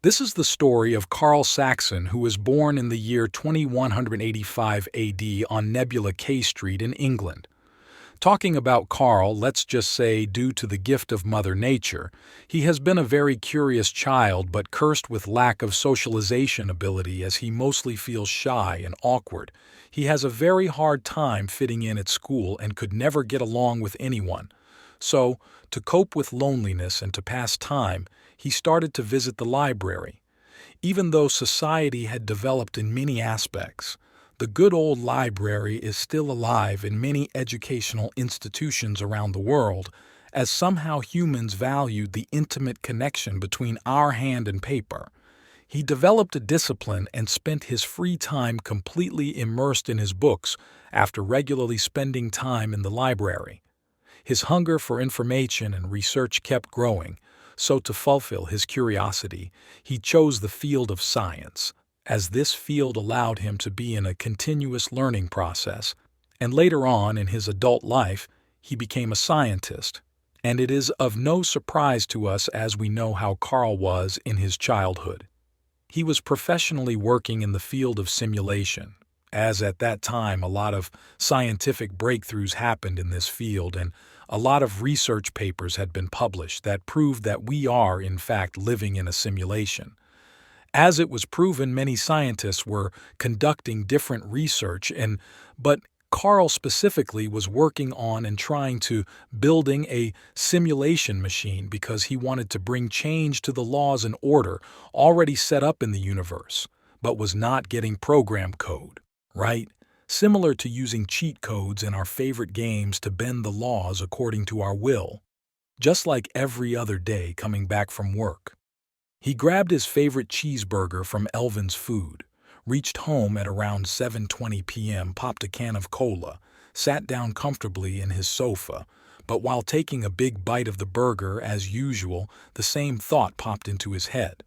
This is the story of Carl Saxon, who was born in the year 2185 AD on Nebula K Street in England. Talking about Carl, let's just say, due to the gift of Mother Nature, he has been a very curious child but cursed with lack of socialization ability as he mostly feels shy and awkward. He has a very hard time fitting in at school and could never get along with anyone. So, to cope with loneliness and to pass time, he started to visit the library. Even though society had developed in many aspects, the good old library is still alive in many educational institutions around the world, as somehow humans valued the intimate connection between our hand and paper. He developed a discipline and spent his free time completely immersed in his books after regularly spending time in the library. His hunger for information and research kept growing, so to fulfill his curiosity, he chose the field of science, as this field allowed him to be in a continuous learning process, and later on in his adult life, he became a scientist. And it is of no surprise to us as we know how Carl was in his childhood. He was professionally working in the field of simulation, as at that time a lot of scientific breakthroughs happened in this field and a lot of research papers had been published that proved that we are, in fact, living in a simulation. As it was proven, many scientists were conducting different research, but Carl specifically was working on and trying to building a simulation machine because he wanted to bring change to the laws and order already set up in the universe, but was not getting program code, right? Similar to using cheat codes in our favorite games to bend the laws according to our will. Just like every other day coming back from work. He grabbed his favorite cheeseburger from Elvin's Food, reached home at around 7:20 p.m., popped a can of cola, sat down comfortably in his sofa, but while taking a big bite of the burger, as usual, the same thought popped into his head.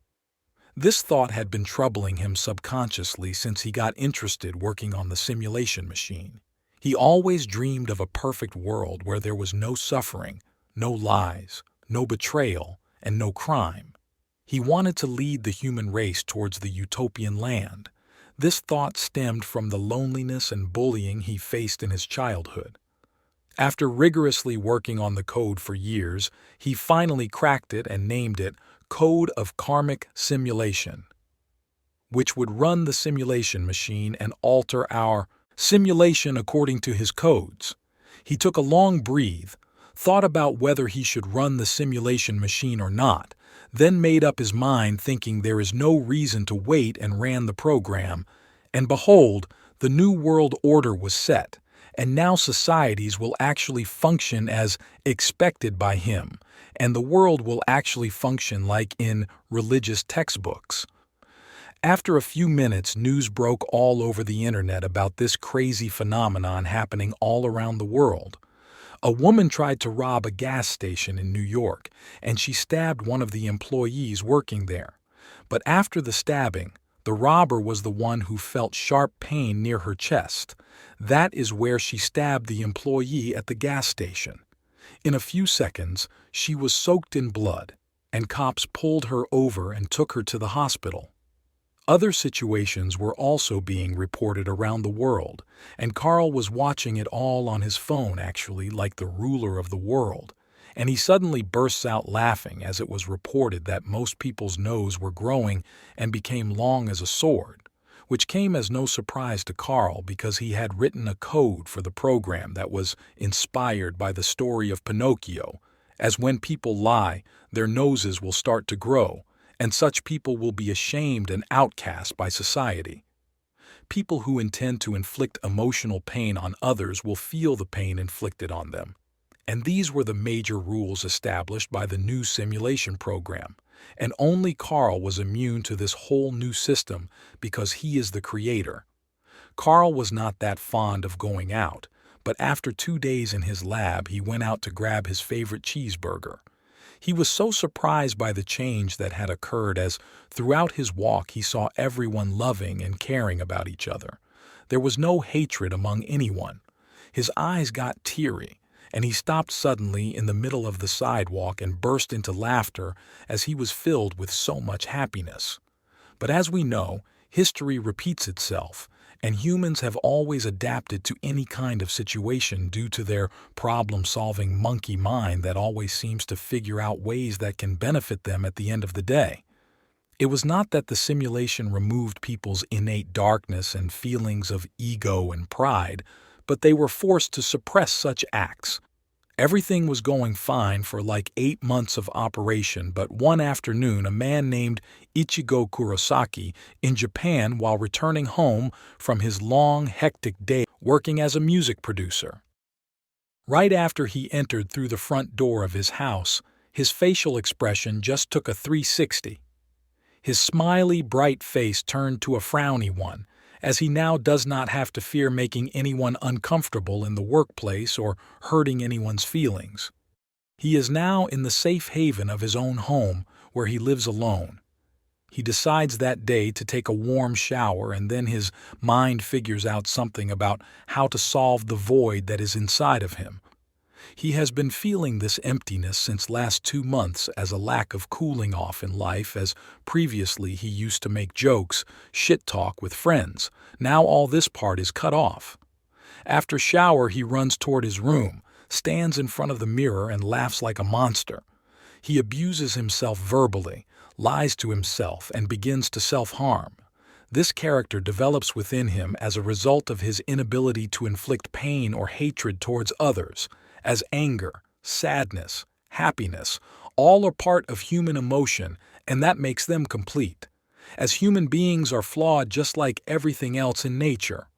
This thought had been troubling him subconsciously since he got interested working on the simulation machine. He always dreamed of a perfect world where there was no suffering, no lies, no betrayal, and no crime. He wanted to lead the human race towards the utopian land. This thought stemmed from the loneliness and bullying he faced in his childhood. After rigorously working on the code for years, he finally cracked it and named it Code of Karmic Simulation, which would run the simulation machine and alter our simulation according to his codes. He took a long breath, thought about whether he should run the simulation machine or not, then made up his mind thinking there is no reason to wait and ran the program, and behold, the new world order was set, and now societies will actually function as expected by him, and the world will actually function like in religious textbooks. After a few minutes, news broke all over the internet about this crazy phenomenon happening all around the world. A woman tried to rob a gas station in New York, and she stabbed one of the employees working there. But after the stabbing, the robber was the one who felt sharp pain near her chest. That is where she stabbed the employee at the gas station. In a few seconds, she was soaked in blood, and cops pulled her over and took her to the hospital. Other situations were also being reported around the world, and Carl was watching it all on his phone actually like the ruler of the world, and he suddenly bursts out laughing as it was reported that most people's nose were growing and became long as a sword, which came as no surprise to Carl because he had written a code for the program that was inspired by the story of Pinocchio, as when people lie, their noses will start to grow, and such people will be ashamed and outcast by society. People who intend to inflict emotional pain on others will feel the pain inflicted on them. And these were the major rules established by the new simulation program, and only Carl was immune to this whole new system because he is the creator. Carl was not that fond of going out, but after 2 days in his lab he went out to grab his favorite cheeseburger. He was so surprised by the change that had occurred as throughout his walk he saw everyone loving and caring about each other. There was no hatred among anyone. His eyes got teary, and he stopped suddenly in the middle of the sidewalk and burst into laughter as he was filled with so much happiness. But as we know, history repeats itself, and humans have always adapted to any kind of situation due to their problem-solving monkey mind that always seems to figure out ways that can benefit them at the end of the day. It was not that the simulation removed people's innate darkness and feelings of ego and pride, but they were forced to suppress such acts. Everything was going fine for like 8 months of operation, but one afternoon a man named Ichigo Kurosaki in Japan, while returning home from his long, hectic day working as a music producer. Right after he entered through the front door of his house, his facial expression just took a 360. His smiley, bright face turned to a frowny one, as he now does not have to fear making anyone uncomfortable in the workplace or hurting anyone's feelings. He is now in the safe haven of his own home, where he lives alone. He decides that day to take a warm shower, and then his mind figures out something about how to solve the void that is inside of him. He has been feeling this emptiness since last 2 months as a lack of cooling off in life, as previously he used to make jokes, shit talk with friends. Now all this part is cut off. After shower, he runs toward his room, stands in front of the mirror and laughs like a monster. He abuses himself verbally, lies to himself, and begins to self-harm. This character develops within him as a result of his inability to inflict pain or hatred towards others, as anger, sadness, happiness, all are part of human emotion, and that makes them complete, as human beings are flawed just like everything else in nature.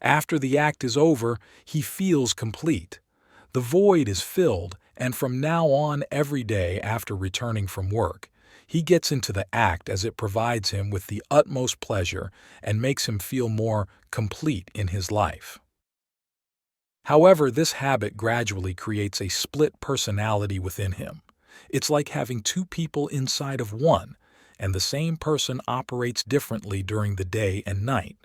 After the act is over, he feels complete. The void is filled, and from now on every day after returning from work, he gets into the act as it provides him with the utmost pleasure and makes him feel more complete in his life. However, this habit gradually creates a split personality within him. It's like having 2 people inside of one, and the same person operates differently during the day and night.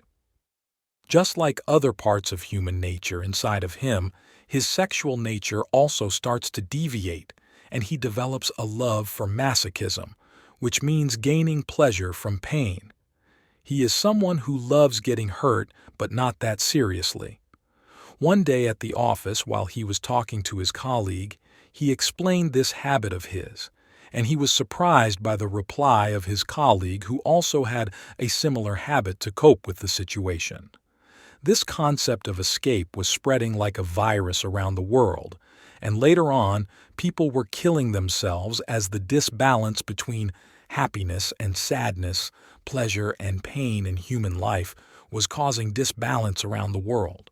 Just like other parts of human nature inside of him, his sexual nature also starts to deviate, and he develops a love for masochism, which means gaining pleasure from pain. He is someone who loves getting hurt, but not that seriously. One day at the office, while he was talking to his colleague, he explained this habit of his, and he was surprised by the reply of his colleague, who also had a similar habit to cope with the situation. This concept of escape was spreading like a virus around the world, and later on, people were killing themselves as the disbalance between happiness and sadness, pleasure and pain in human life was causing disbalance around the world.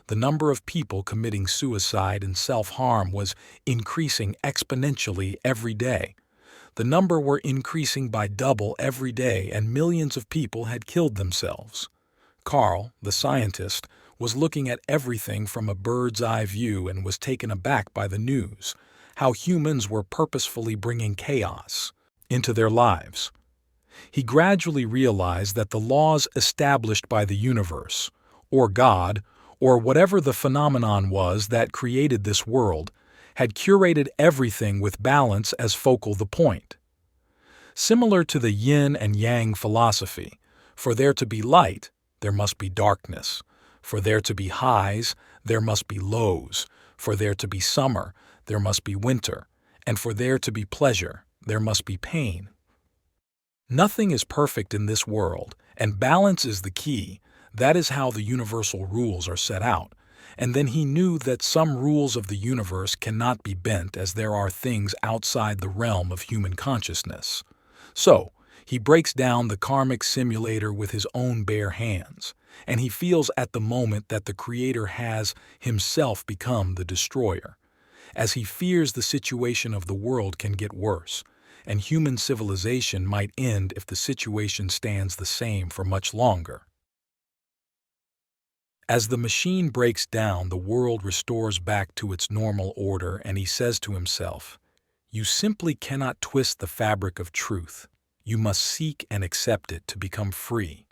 The number of people committing suicide and self-harm was increasing exponentially every day. The number were increasing by double every day, and millions of people had killed themselves. Carl, the scientist, was looking at everything from a bird's-eye view and was taken aback by the news, how humans were purposefully bringing chaos into their lives. He gradually realized that the laws established by the universe, or God, or whatever the phenomenon was that created this world, had curated everything with balance as focal the point. Similar to the Yin and Yang philosophy, for there to be light, there must be darkness. For there to be highs, there must be lows. For there to be summer, there must be winter. And for there to be pleasure, there must be pain. Nothing is perfect in this world, and balance is the key. That is how the universal rules are set out. And then he knew that some rules of the universe cannot be bent, as there are things outside the realm of human consciousness. So, he breaks down the karmic simulator with his own bare hands, and he feels at the moment that the Creator has himself become the destroyer, as he fears the situation of the world can get worse, and human civilization might end if the situation stands the same for much longer. As the machine breaks down, the world restores back to its normal order, and he says to himself, "You simply cannot twist the fabric of truth. You must seek and accept it to become free."